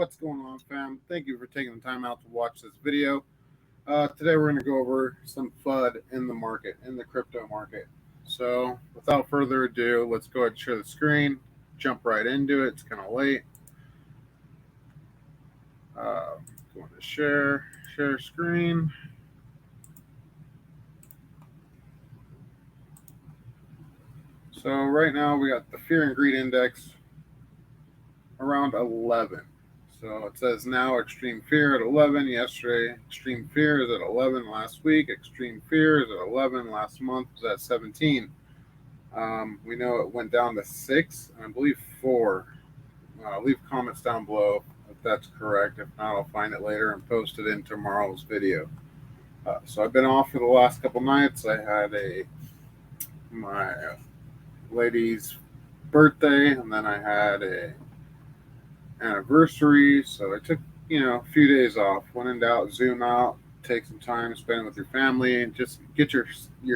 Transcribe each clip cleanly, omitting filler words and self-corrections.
What's going on, fam? Thank you for taking the time out to watch this video. Today we're going to go over some FUD in the market, in the crypto market. So without further ado, let's go ahead and share the screen, jump right into it. It's kind of late. Going to share screen. So right now we got the fear and greed index around 11. So it says now extreme fear at 11. Yesterday, extreme fear is at 11. Last week, extreme fear is at 11. Last month was at 17. We know it went down to 6, and I believe 4. Leave comments down below if that's correct. If not, I'll find it later and post it in tomorrow's video. So I've been off for the last couple nights. I had my lady's birthday, and then I had a anniversary, so I took a few days off. When in doubt, zoom out, take some time, spend it with your family, and just get your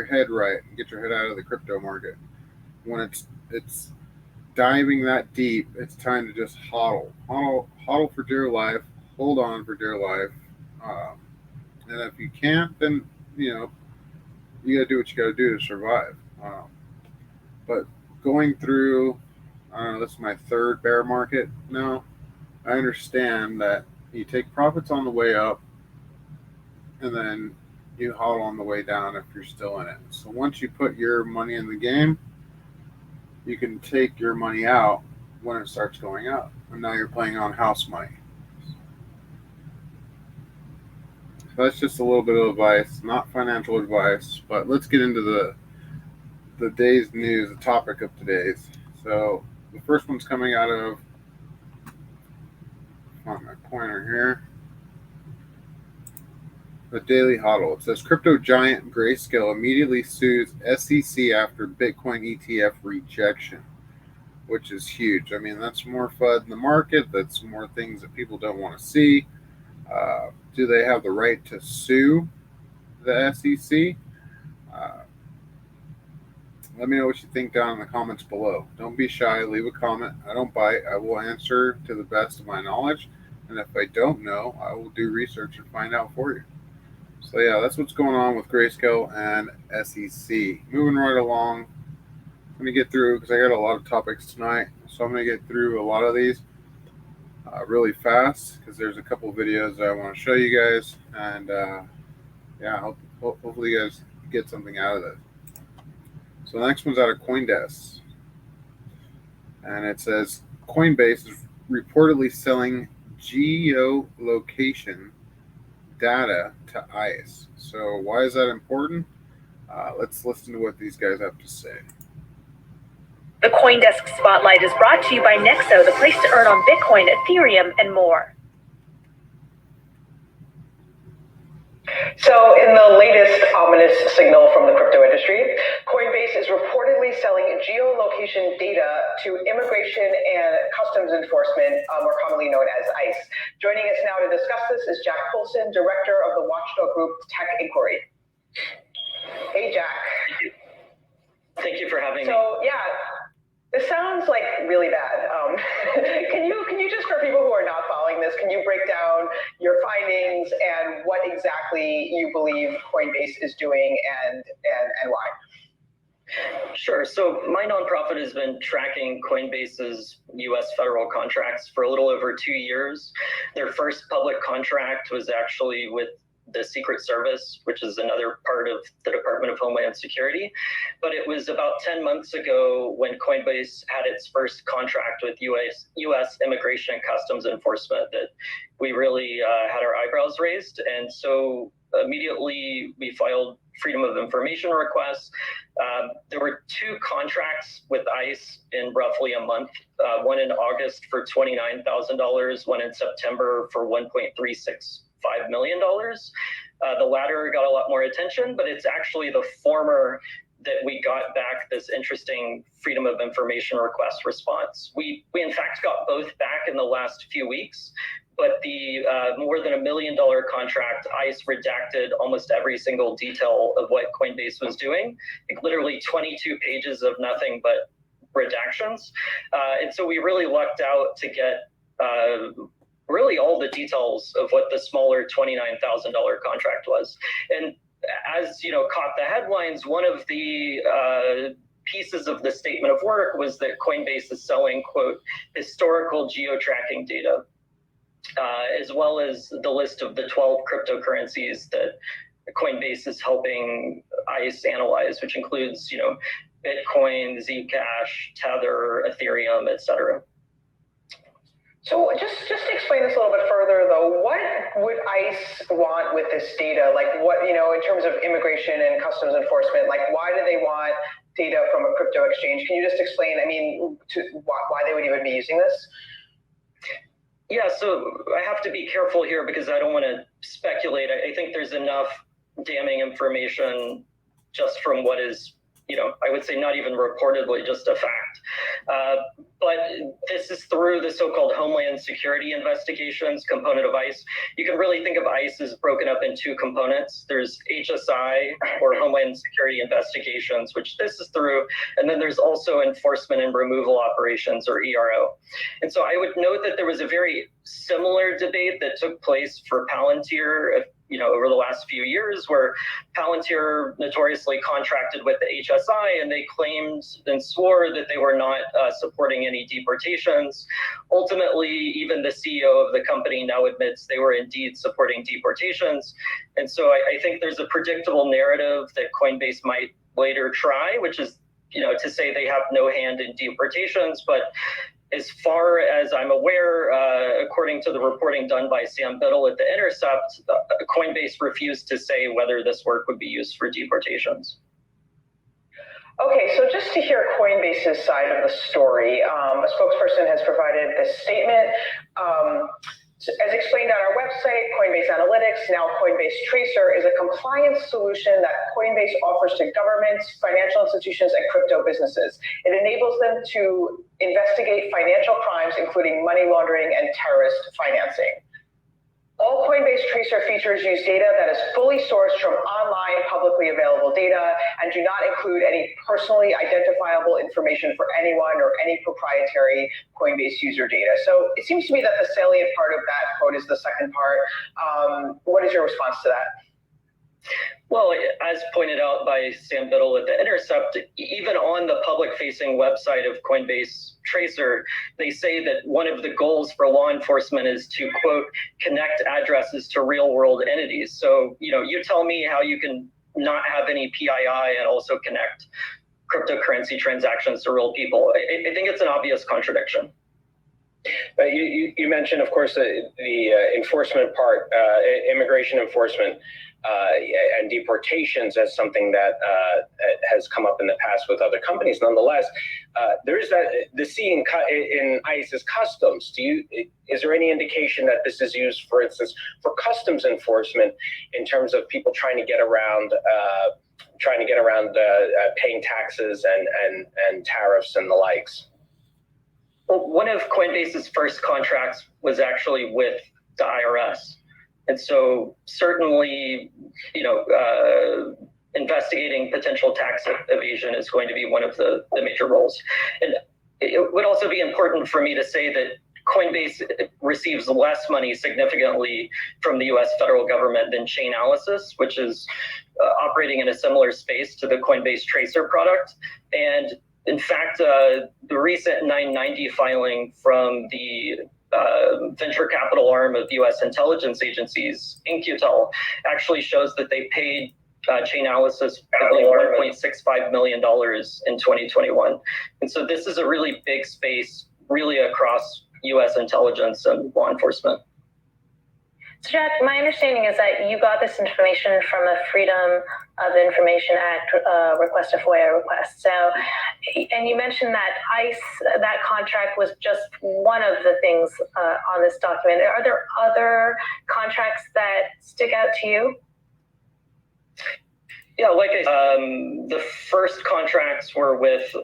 head right and get your head out of the crypto market. When it's diving that deep, it's time to just hodl for dear life, hold on for dear life, and if you can't, then you gotta do what you gotta do to survive. But going through, I don't know, this is my third bear market now. I understand that you take profits on the way up and then you hodl on the way down if you're still in it. So once you put your money in the game, you can take your money out when it starts going up. And now you're playing on house money. So that's just a little bit of advice, not financial advice, but let's get into the day's news, the topic of today's. So the first one's coming out of on my pointer here. The Daily Hodl. It says crypto giant Grayscale immediately sues SEC after Bitcoin ETF rejection, which is huge. I mean, that's more FUD in the market. That's more things that people don't want to see. Do they have the right to sue the SEC? Let me know what you think down in the comments below. Don't be shy. Leave a comment. I don't bite. I will answer to the best of my knowledge. And if I don't know, I will do research and find out for you. So yeah, that's what's going on with Grayscale and SEC. Moving right along. Let me get through, because I got a lot of topics tonight. So I'm going to get through a lot of these really fast, because there's a couple videos that I want to show you guys. And yeah, hopefully you guys get something out of this. So the next one's out of CoinDesk, and it says Coinbase is reportedly selling geolocation data to ICE. So why is that important? Let's listen to what these guys have to say. The CoinDesk Spotlight is brought to you by Nexo, the place to earn on Bitcoin, Ethereum, and more. So in the latest ominous signal from the crypto industry, Coinbase is reportedly selling geolocation data to Immigration and Customs Enforcement, more commonly known as ICE. Joining us now to discuss this is Jack Poulsen, director of the watchdog group Tech Inquiry. Hey, Jack. Thank you for having me. So yeah, this sounds like really bad. Can you just, for people who are not following this, can you break down your findings and what exactly you believe Coinbase is doing and why? Sure. So my nonprofit has been tracking Coinbase's U.S. federal contracts for a little over 2 years. Their first public contract was actually with the Secret Service, which is another part of the Department of Homeland Security. But it was about 10 months ago when Coinbase had its first contract with U.S. Immigration and Customs Enforcement that we really had our eyebrows raised. And so immediately we filed Freedom of Information requests. There were 2 contracts with ICE in roughly a month, one in August for $29,000, one in September for $1.365 million. The latter got a lot more attention, but it's actually the former that we got back this interesting Freedom of Information request response. We in fact got both back in the last few weeks, but the more than $1 million contract, ICE redacted almost every single detail of what Coinbase was doing, like literally 22 pages of nothing but redactions. And so we really lucked out to get really all the details of what the smaller $29,000 contract was. And as you know, caught the headlines, one of the pieces of the statement of work was that Coinbase is selling, quote, historical geo-tracking data, as well as the list of the 12 cryptocurrencies that Coinbase is helping ICE analyze, which includes, you know, Bitcoin, Zcash, Tether, Ethereum, etc. So just to explain this a little bit further, though, what would ICE want with this data? Like what, you know, in terms of immigration and customs enforcement, like why do they want data from a crypto exchange? Can you just explain, I mean, why they would even be using this? Yeah, so I have to be careful here because I don't want to speculate. I think there's enough damning information just from what is, you know, I would say not even reportedly, just a fact. But this is through the so-called Homeland Security investigations component of ICE. You can really think of ICE as broken up in two components. There's HSI, or Homeland Security Investigations, which this is through, and then there's also enforcement and removal operations, or ERO. And so I would note that there was a very similar debate that took place for Palantir, you know, over the last few years, where Palantir notoriously contracted with the HSI, and they claimed and swore that they were not supporting any deportations. Ultimately, even the CEO of the company now admits they were indeed supporting deportations. And so I think there's a predictable narrative that Coinbase might later try, which is, you know, to say they have no hand in deportations. But as far as I'm aware, according to the reporting done by Sam Biddle at The Intercept, Coinbase refused to say whether this work would be used for deportations. Okay, so just to hear Coinbase's side of the story, a spokesperson has provided this statement. As explained on our website, Coinbase Analytics, now Coinbase Tracer, is a compliance solution that Coinbase offers to governments, financial institutions, and crypto businesses. It enables them to investigate financial crimes, including money laundering and terrorist financing. All Coinbase Tracer features use data that is fully sourced from online, publicly available data and do not include any personally identifiable information for anyone or any proprietary Coinbase user data. So it seems to me that the salient part of that quote is the second part. What is your response to that? Well, as pointed out by Sam Biddle at The Intercept, even on the public-facing website of Coinbase Tracer, they say that one of the goals for law enforcement is to, quote, connect addresses to real-world entities. So, you know, you tell me how you can not have any PII and also connect cryptocurrency transactions to real people. I think it's an obvious contradiction. You mentioned, of course, the enforcement part, immigration enforcement. And deportations as something that has come up in the past with other companies. Nonetheless, there is the C in ICE is customs. Is there any indication that this is used, for instance, for customs enforcement in terms of people trying to get around paying taxes and tariffs and the likes? Well, one of Coinbase's first contracts was actually with the IRS. And so certainly, you know, investigating potential tax evasion is going to be one of the major roles. And it would also be important for me to say that Coinbase receives less money significantly from the US federal government than Chainalysis, which is operating in a similar space to the Coinbase Tracer product. And in fact, the recent 990 filing from the venture capital arm of U.S. intelligence agencies, In-Q-Tel, actually shows that they paid Chainalysis $1.65 million in 2021. And so this is a really big space, really across U.S. intelligence and law enforcement. So Jack, my understanding is that you got this information from a Freedom of Information Act request, a FOIA request. So, and you mentioned that ICE, that contract was just one of the things on this document. Are there other contracts that stick out to you? Yeah, like the first contracts were with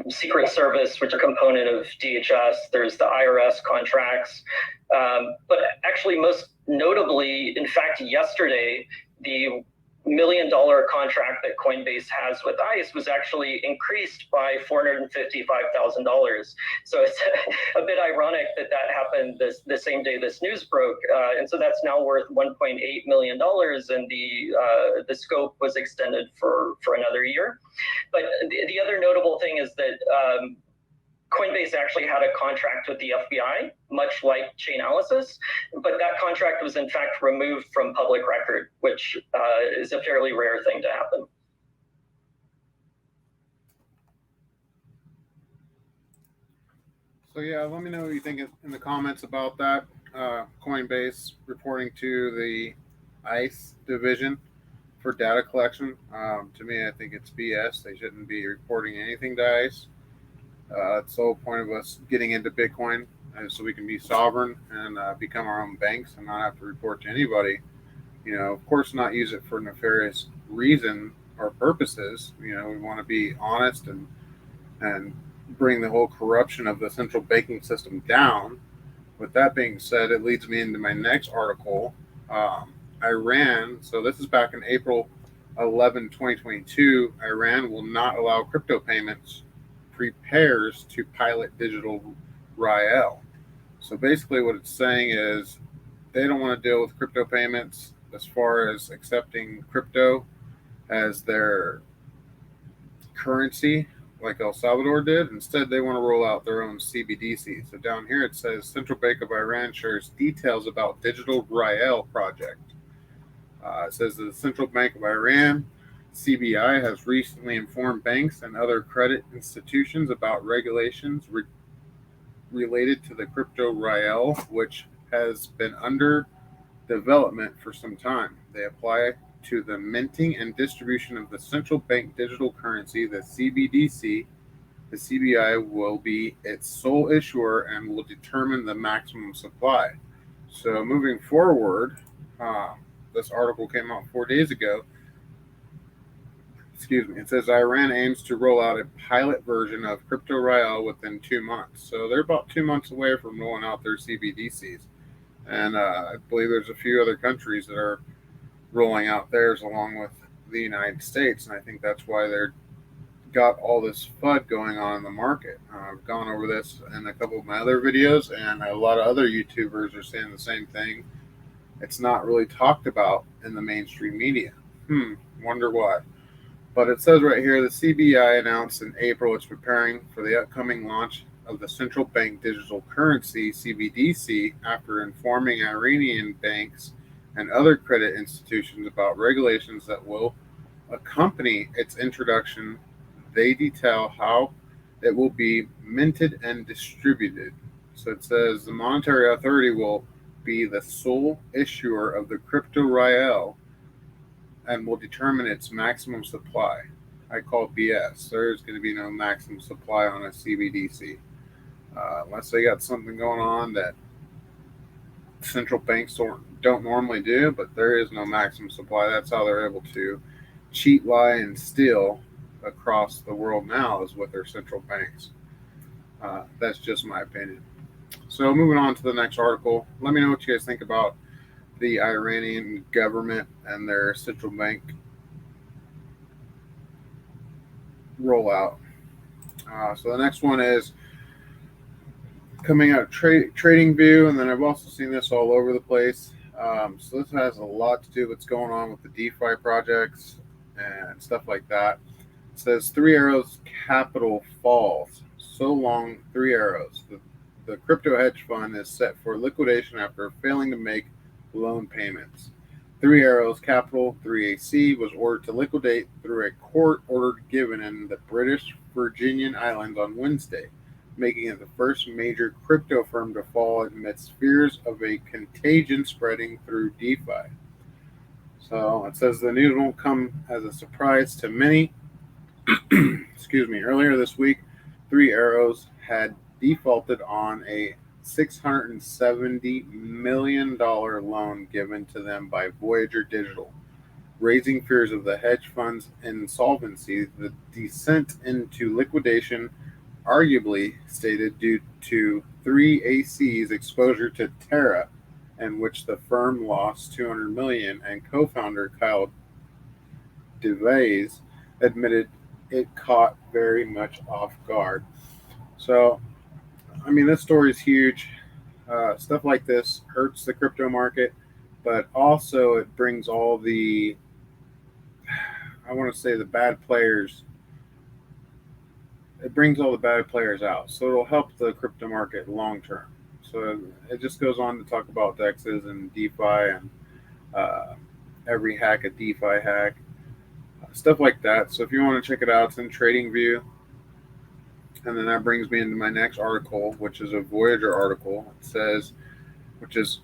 Secret Service, which are a component of DHS. There's the IRS contracts. But actually, most notably, in fact, yesterday, the million contract that Coinbase has with ICE was actually increased by $455,000. So it's a bit ironic that happened the same day this news broke. And so that's now worth $1.8 million, and the scope was extended for another year. But the other notable thing is that Coinbase actually had a contract with the FBI, much like Chainalysis, but that contract was in fact removed from public record, which is a fairly rare thing to happen. So yeah, let me know what you think in the comments about that. Coinbase reporting to the ICE division for data collection. To me, I think it's BS. They shouldn't be reporting anything to ICE. It's the whole point of us getting into Bitcoin, so we can be sovereign and become our own banks and not have to report to anybody. Of course, not use it for nefarious reason or purposes. We want to be honest and bring the whole corruption of the central banking system down. With that being said, it leads me into my next article. Iran, so this is back in April 11, 2022, Iran will not allow crypto payments, prepares to pilot digital Rial. So basically what it's saying is they don't want to deal with crypto payments as far as accepting crypto as their currency like El Salvador did. Instead, they want to roll out their own CBDC. So down here it says Central Bank of Iran shares details about digital Rial project. It says the Central Bank of Iran, CBI, has recently informed banks and other credit institutions about regulations related to the crypto Rial, which has been under development for some time. They apply to the minting and distribution of the central bank digital currency, the CBDC. The CBI will be its sole issuer and will determine the maximum supply. So moving forward, this article came out 4 days ago. It says Iran aims to roll out a pilot version of crypto Rial within 2 months. So they're about 2 months away from rolling out their CBDCs. And I believe there's a few other countries that are rolling out theirs along with the United States. And I think that's why they're got all this FUD going on in the market. I've gone over this in a couple of my other videos, and a lot of other YouTubers are saying the same thing. It's not really talked about in the mainstream media. Wonder why. But it says right here, the CBI announced in April it's preparing for the upcoming launch of the central bank digital currency, CBDC, after informing Iranian banks and other credit institutions about regulations that will accompany its introduction. They detail how it will be minted and distributed. So it says the monetary authority will be the sole issuer of the crypto Rial and will determine its maximum supply. I call BS. There's going to be no maximum supply on a CBDC. Unless they got something going on that central banks don't normally do, but there is no maximum supply. That's how they're able to cheat, lie, and steal across the world now, is with their central banks. That's just my opinion. So moving on to the next article, let me know what you guys think about the Iranian government and their central bank rollout. So the next one is coming out of TradingView, and then I've also seen this all over the place. So this has a lot to do with what's going on with the DeFi projects and stuff like that. It says Three Arrows Capital falls. So long, Three Arrows. The crypto hedge fund is set for liquidation after failing to make loan payments. Three Arrows Capital, 3AC, was ordered to liquidate through a court order given in the British Virgin Islands on Wednesday, making it the first major crypto firm to fall amidst fears of a contagion spreading through DeFi. So it says the news won't come as a surprise to many. Excuse me. Earlier this week, Three Arrows had defaulted on a $670 million loan given to them by Voyager Digital, raising fears of the hedge fund's insolvency. The descent into liquidation arguably stated due to 3AC's exposure to Terra, in which the firm lost $200 million, and co-founder Kyle DeVries admitted it caught very much off guard. So, I mean, this story is huge. Stuff like this hurts the crypto market, but also it brings all the, I want to say, the bad players. It brings all the bad players out. So it'll help the crypto market long term. So it just goes on to talk about DEXs and DeFi and every hack a DeFi hack, stuff like that. So if you want to check it out, it's in TradingView. And then that brings me into my next article, which is a Voyager article. It says, which is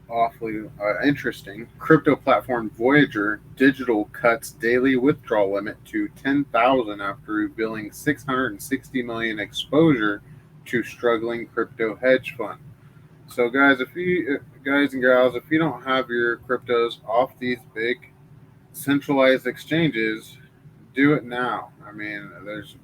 awfully interesting, crypto platform Voyager Digital cuts daily withdrawal limit to 10,000 after revealing 660 million exposure to struggling crypto hedge fund. So guys and gals, if you don't have your cryptos off these big centralized exchanges, do it now. I mean,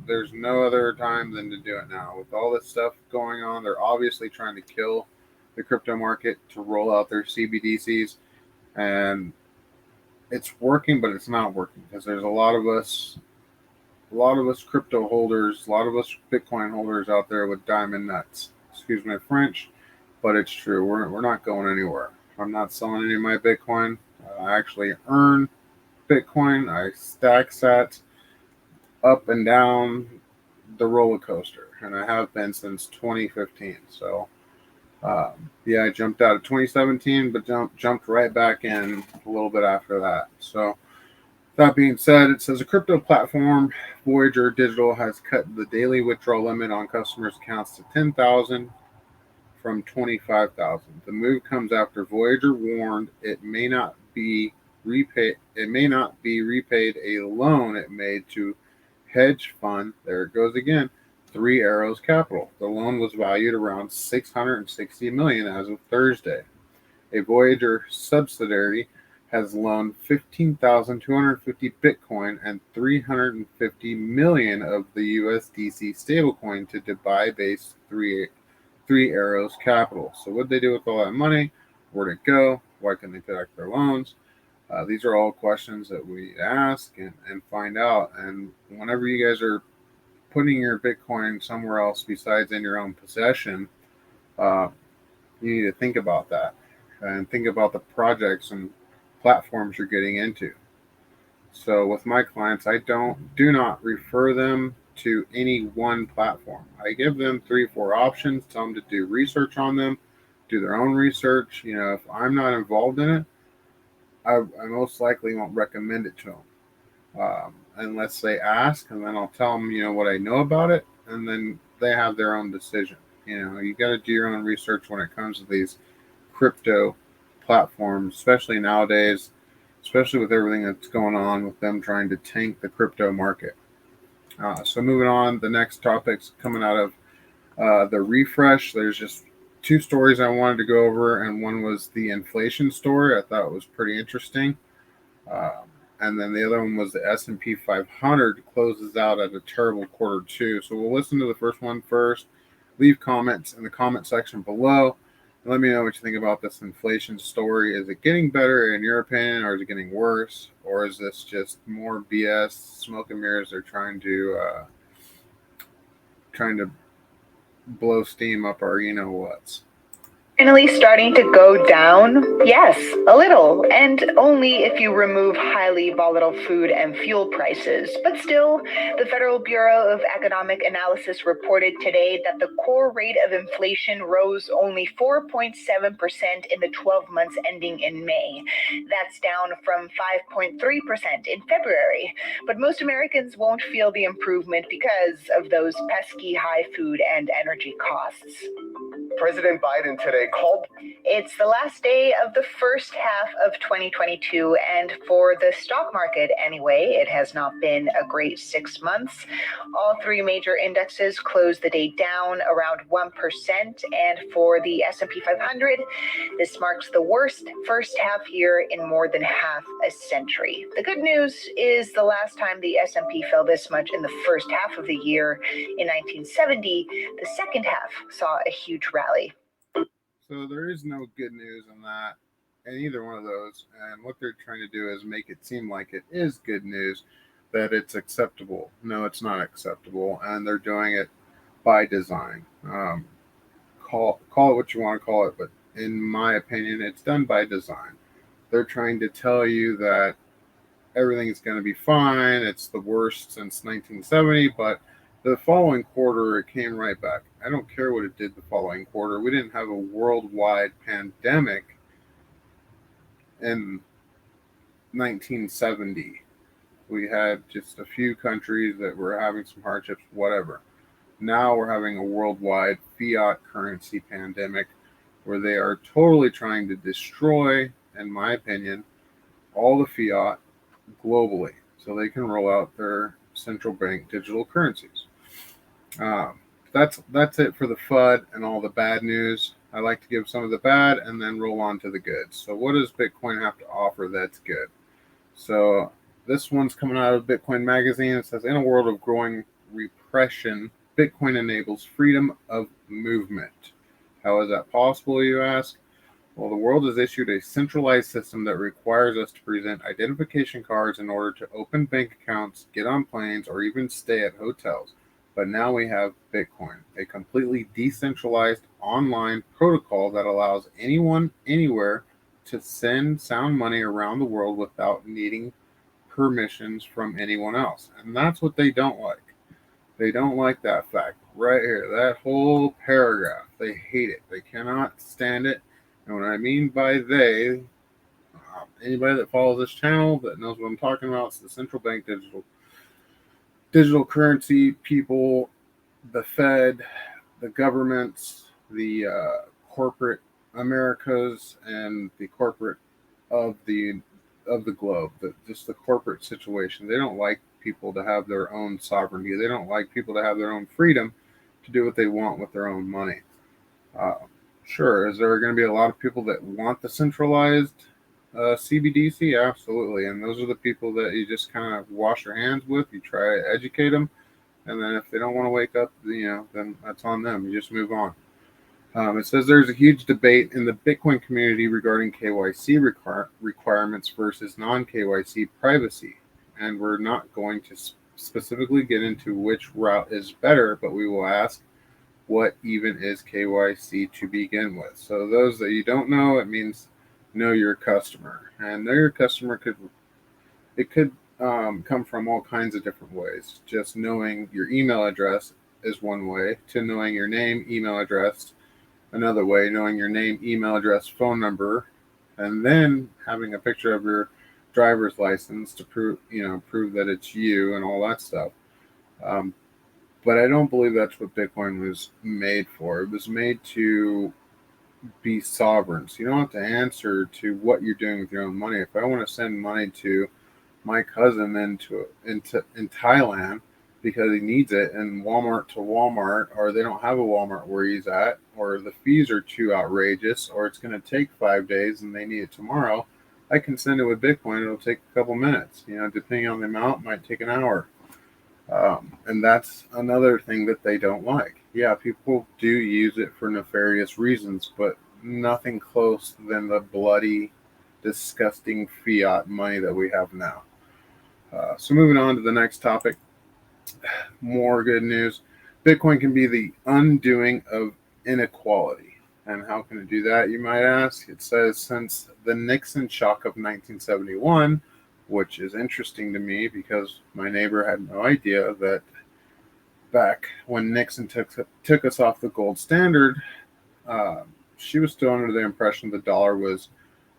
there's no other time than to do it now. With all this stuff going on, they're obviously trying to kill the crypto market to roll out their CBDCs, and it's working, but it's not working because there's a lot of us crypto holders, a lot of us Bitcoin holders out there with diamond nuts. Excuse my French, but it's true. We're not going anywhere. I'm not selling any of my Bitcoin. I actually earn Bitcoin. I stack sats up and down the roller coaster, and I have been since 2015. So I jumped out of 2017, but jumped right back in a little bit after that. So that being said, it says a crypto platform, Voyager Digital, has cut the daily withdrawal limit on customers' accounts to 10,000 from 25,000. The move comes after Voyager warned it may not be repaid a loan it made to hedge fund. There it goes again. Three Arrows Capital. The loan was valued around $660 million as of Thursday. A Voyager subsidiary has loaned 15,250 Bitcoin and 350 million of the USDC stablecoin to Dubai-based Three Arrows Capital. So what did they do with all that money? Where'd it go? Why couldn't they pay back their loans? These are all questions that we ask and find out. And whenever you guys are putting your Bitcoin somewhere else besides in your own possession, you need to think about that and think about the projects and platforms you're getting into. So with my clients, I do not refer them to any one platform. I give them 3 or 4 options, tell them to do research on them, do their own research. You know, if I'm not involved in it, I most likely won't recommend it to them. Unless they ask, and then I'll tell them, you know, what I know about it, and then they have their own decision. You know, you got to do your own research when it comes to these crypto platforms, especially nowadays, especially with everything that's going on with them trying to tank the crypto market. So moving on, the next topic's coming out of the refresh. There's just 2 stories I wanted to go over, and one was the inflation story. I thought it was pretty interesting. And then the other one was the S&P 500 closes out at a terrible Q2. So we'll listen to the first one first. Leave comments in the comment section below. And let me know what you think about this inflation story. Is it getting better in your opinion, or is it getting worse? Or is this just more BS, smoke and mirrors? They're trying to blow steam up our you-know-whats. Finally starting to go down? Yes, a little, and only if you remove highly volatile food and fuel prices. But still, the Federal Bureau of Economic Analysis reported today that the core rate of inflation rose only 4.7% in the 12 months ending in May. That's down from 5.3% in February. But most Americans won't feel the improvement because of those pesky high food and energy costs. President Biden today called. It's the last day of the first half of 2022, and for the stock market anyway, it has not been a great 6 months. All 3 major indexes closed the day down around 1%, and for the S&P 500, this marks the worst first half year in more than half a century. The good news is the last time the S&P fell this much in the first half of the year in 1970, the second half saw a huge rally. So there is no good news in that. in either one of those. And what they're trying to do is make it seem like it is good news, that it's acceptable. No, it's not acceptable, and they're doing it by design. Call it what you want to call it, but in my opinion, it's done by design. They're trying to tell you that everything's going to be fine. It's the worst since 1970, but the following quarter, it came right back. I don't care what it did the following quarter. We didn't have a worldwide pandemic in 1970. We had just a few countries that were having some hardships, whatever. Now we're having a worldwide fiat currency pandemic where they are totally trying to destroy, in my opinion, all the fiat globally so they can roll out their central bank digital currencies. That's it for the FUD and all the bad news. I like to give some of the bad and then roll on to the good. So what does Bitcoin have to offer that's good? So this one's coming out of Bitcoin Magazine. It says, in a world of growing repression, Bitcoin enables freedom of movement. How is that possible, you ask? Well, the world has issued a centralized system that requires us to present identification cards in order to open bank accounts, get on planes, or even stay at hotels. But now we have Bitcoin, a completely decentralized online protocol that allows anyone, anywhere, to send sound money around the world without needing permissions from anyone else. And that's what they don't like. They don't like that fact right here, that whole paragraph. They hate it. They cannot stand it. And what I mean by they, anybody that follows this channel that knows what I'm talking about, it's the central bank digital currency people, the Fed, the governments, the corporate Americas, and the corporate of the globe. Just the corporate situation. They don't like people to have their own sovereignty. They don't like people to have their own freedom to do what they want with their own money. Sure, is there going to be a lot of people that want the centralized CBDC? Absolutely. And those are the people that you just kind of wash your hands with. You try to educate them. And then if they don't want to wake up, then that's on them. You just move on. It says there's a huge debate in the Bitcoin community regarding KYC requirements versus non-KYC privacy. And we're not going to specifically get into which route is better, but we will ask, what even is KYC to begin with? So those that you don't know, it means know your customer. And know your customer could come from all kinds of different ways. Just knowing your email address is one way, to knowing your name, email address, another way, knowing your name, email address, phone number, and then having a picture of your driver's license to prove that it's you and all that stuff. But I don't believe that's what Bitcoin was made for. It was made to be sovereign. So you don't have to answer to what you're doing with your own money. If I want to send money to my cousin in Thailand because he needs it, and Walmart to Walmart, or they don't have a Walmart where he's at, or the fees are too outrageous, or it's going to take 5 days and they need it tomorrow, I can send it with Bitcoin. It'll take a couple minutes. Depending on the amount, it might take an hour. And that's another thing that they don't like. Yeah, people do use it for nefarious reasons, but nothing close than the bloody, disgusting fiat money that we have now. So moving on to the next topic, more good news. Bitcoin can be the undoing of inequality. And how can it do that, you might ask? It says since the Nixon shock of 1971, which is interesting to me because my neighbor had no idea that back when Nixon took us off the gold standard, she was still under the impression the dollar was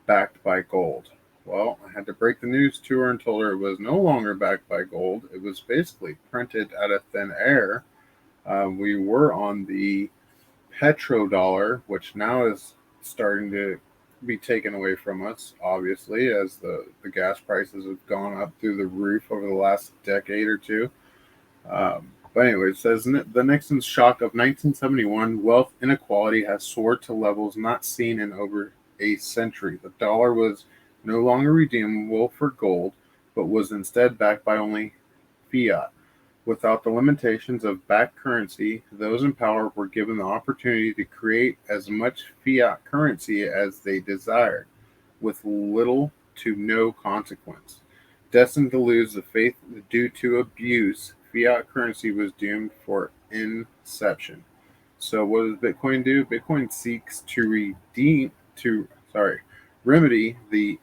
backed by gold. Well, I had to break the news to her and told her it was no longer backed by gold. It was basically printed out of thin air. We were on the petrodollar, which now is starting to be taken away from us, obviously, as the gas prices have gone up through the roof over the last decade or two. But anyway, it says the Nixon shock of 1971, wealth inequality has soared to levels not seen in over a century. The dollar was no longer redeemable for gold, but was instead backed by only fiat. Without the limitations of backed currency, those in power were given the opportunity to create as much fiat currency as they desired. with little to no consequence. Destined to lose the faith due to abuse, fiat currency was doomed for inception. So what does Bitcoin do? Bitcoin seeks to remedy the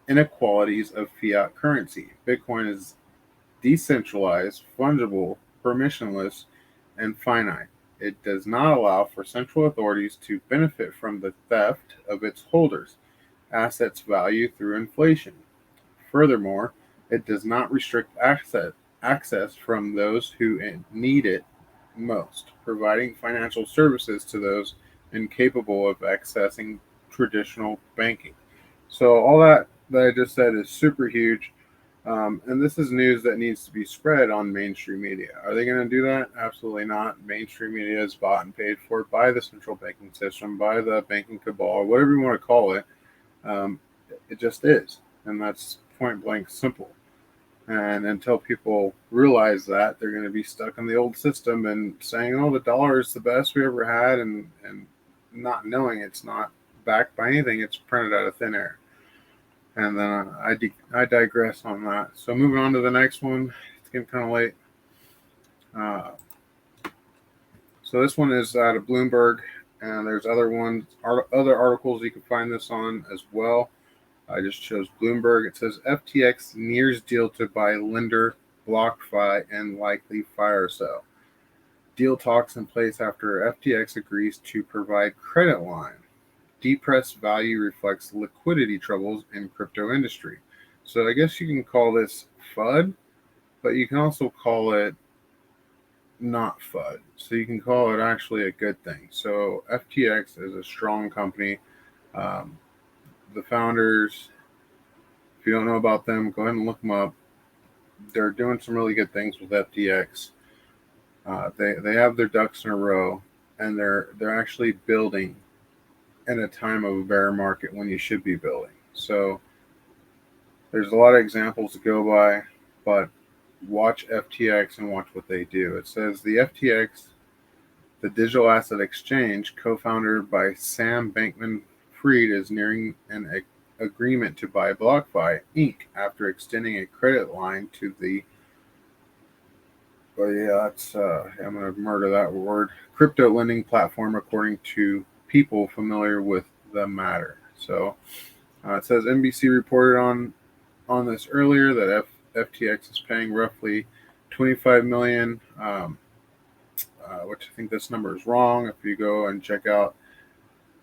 inequalities of fiat currency. Bitcoin is decentralized, fungible, permissionless, and finite. It does not allow for central authorities to benefit from the theft of its holders' assets value through inflation. Furthermore, it does not restrict access from those who need it most, providing financial services to those incapable of accessing traditional banking. So all that I just said is super huge. And this is news that needs to be spread on mainstream media. Are they going to do that? Absolutely not. Mainstream media is bought and paid for by the central banking system, by the banking cabal, whatever you want to call it. It just is. And that's point blank simple. And until people realize that, they're going to be stuck in the old system and saying, oh, the dollar is the best we ever had, and not knowing it's not backed by anything. It's printed out of thin air. And then I digress on that. So moving on to the next one. It's getting kind of late. So this one is out of Bloomberg, and there's other articles you can find this on as well. I just chose Bloomberg. It says FTX nears deal to buy lender BlockFi and likely fire sale. Deal talks in place after FTX agrees to provide credit line. Depressed value reflects liquidity troubles in crypto industry. So I guess you can call this FUD, but you can also call it not FUD. So you can call it actually a good thing. So FTX is a strong company. The founders, if you don't know about them, go ahead and look them up. They're doing some really good things with FTX. They have their ducks in a row, and they're actually building in a time of a bear market when you should be building. So there's a lot of examples to go by, but watch FTX and watch what they do. It says the FTX, the digital asset exchange, co-founded by Sam Bankman-Fried, is nearing an agreement to buy BlockFi Inc. after extending a credit line to the I'm going to murder that word, crypto lending platform, according to people familiar with the matter. So it says NBC reported on this earlier that FTX is paying roughly $25 million, which I think this number is wrong. If you go and check out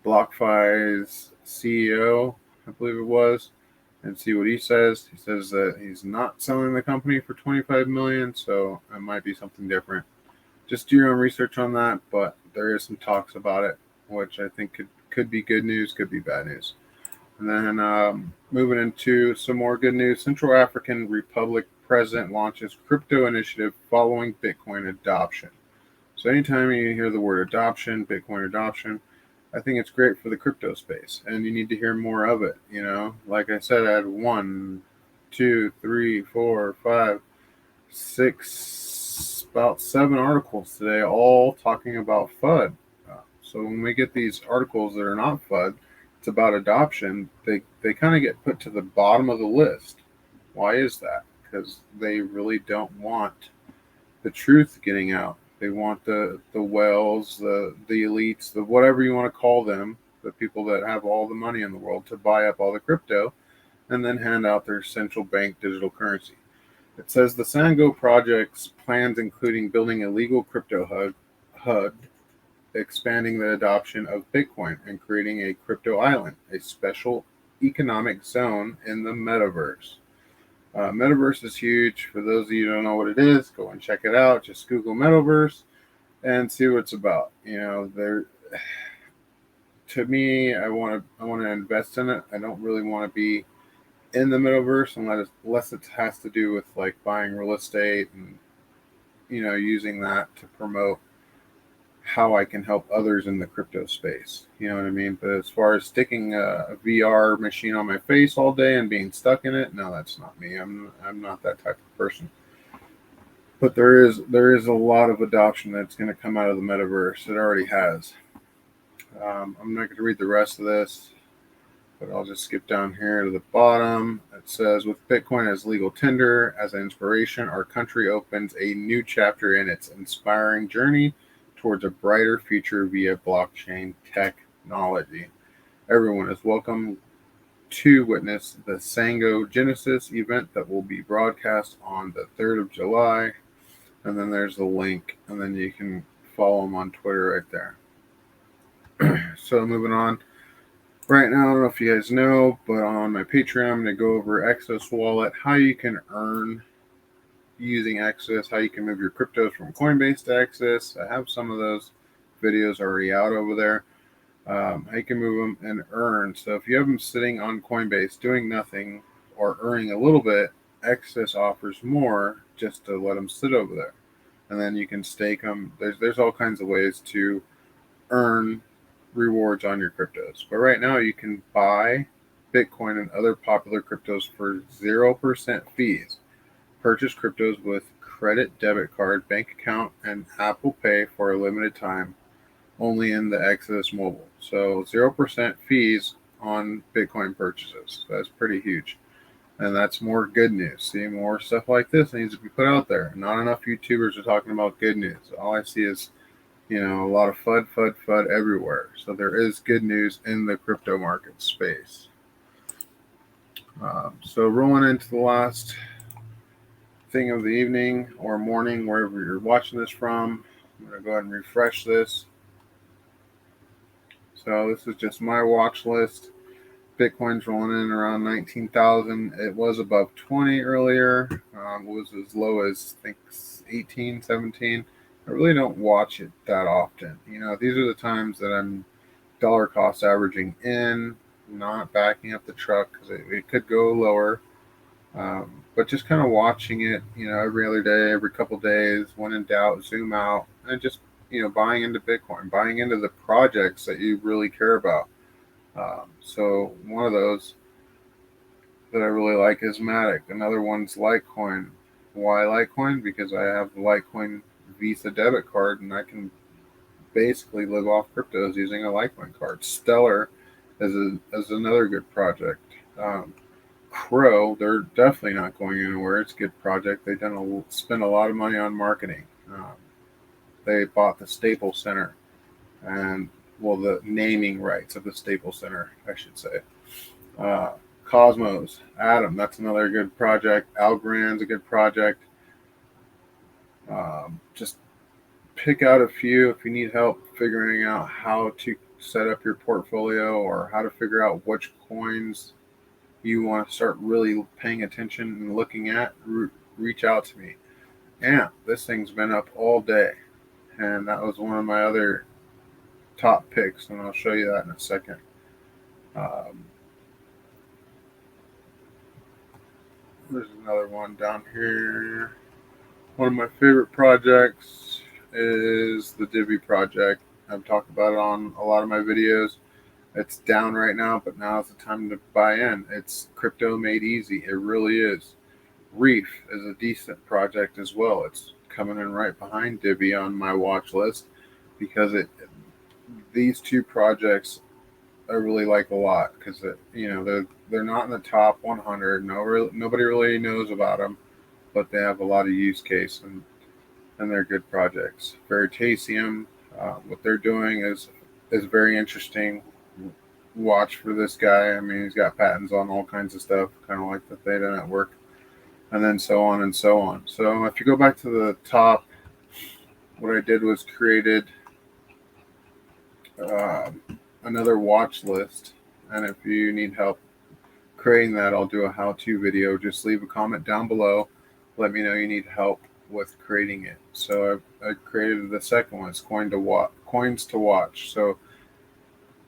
BlockFi's CEO, I believe it was, and see what he says that he's not selling the company for $25 million, so it might be something different. Just do your own research on that, but there is some talks about it, which I think could be good news, could be bad news. And then moving into some more good news, Central African Republic president launches crypto initiative following Bitcoin adoption. So anytime you hear the word adoption, Bitcoin adoption, I think it's great for the crypto space, and you need to hear more of it. You know, like I said, I had 1, 2, 3, 4, 5, 6, about 7 articles today, all talking about FUD. So when we get these articles that are not FUD, it's about adoption, they kind of get put to the bottom of the list. Why is that? Because they really don't want the truth getting out. They want the whales, the elites, the whatever you want to call them, the people that have all the money in the world to buy up all the crypto and then hand out their central bank digital currency. It says the Sango project's plans including building a legal crypto HUD, expanding the adoption of Bitcoin, and creating a crypto island, a special economic zone in the metaverse. Metaverse is huge. For those of you who don't know what it is, go and check it out. Just Google Metaverse and see what it's about. You know, to me, I want to invest in it. I don't really want to be in the metaverse unless it has to do with like buying real estate and, you know, using that to promote how I can help others in the crypto space. You know what I mean? But as far as sticking a VR machine on my face all day and being stuck in it, no, that's not me. I'm not that type of person. But there is a lot of adoption that's going to come out of the metaverse. It already has. I'm not going to read the rest of this, but I'll just skip down here to the bottom. It says, with Bitcoin as legal tender, as an inspiration, our country opens a new chapter in its inspiring journey towards a brighter future via blockchain technology. Everyone is welcome to witness the Sango Genesis event that will be broadcast on the 3rd of July. And then there's the link, and then you can follow them on Twitter right there. So moving on. Right now, I don't know if you guys know, but on my Patreon, I'm going to go over Exodus Wallet, how you can earn using Exodus, how you can move your cryptos from Coinbase to Exodus. I have some of those videos already out over there. How you can move them and earn. So if you have them sitting on Coinbase doing nothing or earning a little bit, Exodus offers more just to let them sit over there. And then you can stake them. There's all kinds of ways to earn rewards on your cryptos. But right now you can buy Bitcoin and other popular cryptos for 0% fees. Purchase cryptos with credit, debit card, bank account, and Apple Pay for a limited time, only in the Exodus mobile. So 0% fees on Bitcoin purchases. That's pretty huge. And that's more good news. See, more stuff like this needs to be put out there. Not enough YouTubers are talking about good news. All I see is, a lot of FUD everywhere. So there is good news in the crypto market space. So rolling into the last thing of the evening or morning, wherever you're watching this from, I'm going to go ahead and refresh this. So this is just my watch list. Bitcoin's rolling in around 19,000. It was above 20 earlier. It was as low as, I think, 18, 17. I really don't watch it that often. These are the times that I'm dollar cost averaging in, not backing up the truck because it could go lower. But just kind of watching it, every other day, every couple days, when in doubt, zoom out, and just, buying into Bitcoin, buying into the projects that you really care about. So one of those that I really like is Matic. Another one's Litecoin. Why Litecoin? Because I have the Litecoin Visa debit card, and I can basically live off cryptos using a Litecoin card. Stellar is another good project. Crow, they're definitely not going anywhere. It's a good project. They've spent a lot of money on marketing. They bought the Staples Center, and the naming rights of the Staples Center, I should say. Cosmos, Atom, that's another good project. Algorand's a good project. Just pick out a few if you need help figuring out how to set up your portfolio or how to figure out which coins you want to start really paying attention and looking at. Reach out to me. And this thing's been up all day, and that was one of my other top picks, and I'll show you that in a second. There's another one down here. One of my favorite projects is the Divi project. I've talked about it on a lot of my videos. It's down right now, but now is the time to buy in. It's crypto made easy. It really is. Reef is a decent project as well. It's coming in right behind Divi on my watch list because these two projects I really like a lot because they're not in the top 100. Nobody really knows about them, but they have a lot of use case and they're good projects. Veritasium, what they're doing is very interesting. Watch for this guy. I mean, he's got patents on all kinds of stuff, kind of like the Theta network, and then so on and so on. So if you go back to the top, what I did was created another watch list, and if you need help creating that, I'll do a how-to video. Just leave a comment down below. Let me know you need help with creating it. So I created the second one. It's coins to watch. So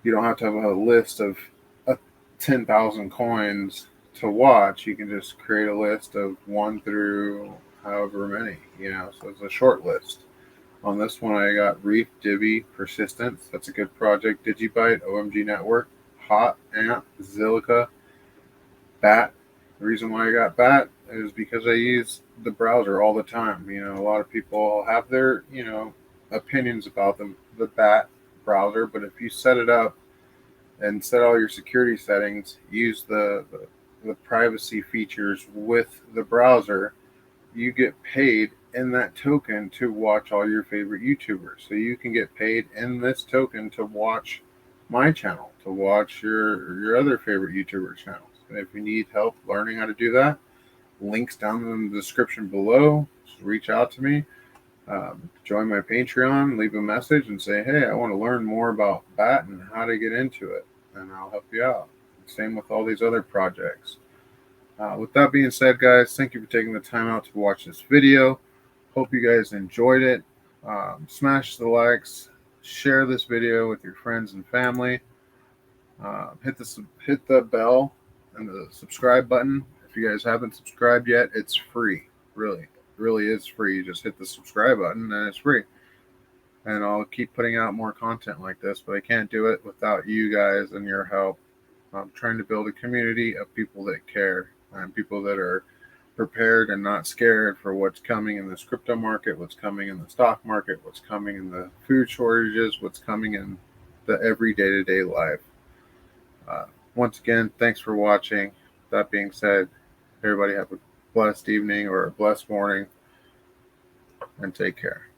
you don't have to have a list of 10,000 coins to watch. You can just create a list of 1 through however many, so it's a short list. On this one, I got Reef, Divi, Persistence. That's a good project. Digibyte, OMG Network, Hot, Ant, Zilliqa, Bat. The reason why I got Bat is because I use the browser all the time. A lot of people have their, opinions about the Bat browser, but if you set it up and set all your security settings. Use the privacy features with the browser. You get paid in that token to watch all your favorite YouTubers. So you can get paid in this token to watch my channel, to watch your other favorite YouTuber channels. And if you need help learning how to do that, links down in the description below. Just reach out to me. Join my Patreon, leave a message and say, hey, I want to learn more about BAT and how to get into it, and I'll help you out. Same with all these other projects. With that being said, guys, thank you for taking the time out to watch this video. Hope you guys enjoyed it. Smash the likes, share this video with your friends and family. Hit the bell and the subscribe button. If you guys haven't subscribed yet, it's free. Really is free. You just hit the subscribe button and it's free. And I'll keep putting out more content like this, but I can't do it without you guys and your help. I'm trying to build a community of people that care and people that are prepared and not scared for what's coming in this crypto market, what's coming in the stock market, what's coming in the food shortages, what's coming in the every day-to-day life. Once again, thanks for watching. That being said, everybody have a blessed evening or a blessed morning, and take care.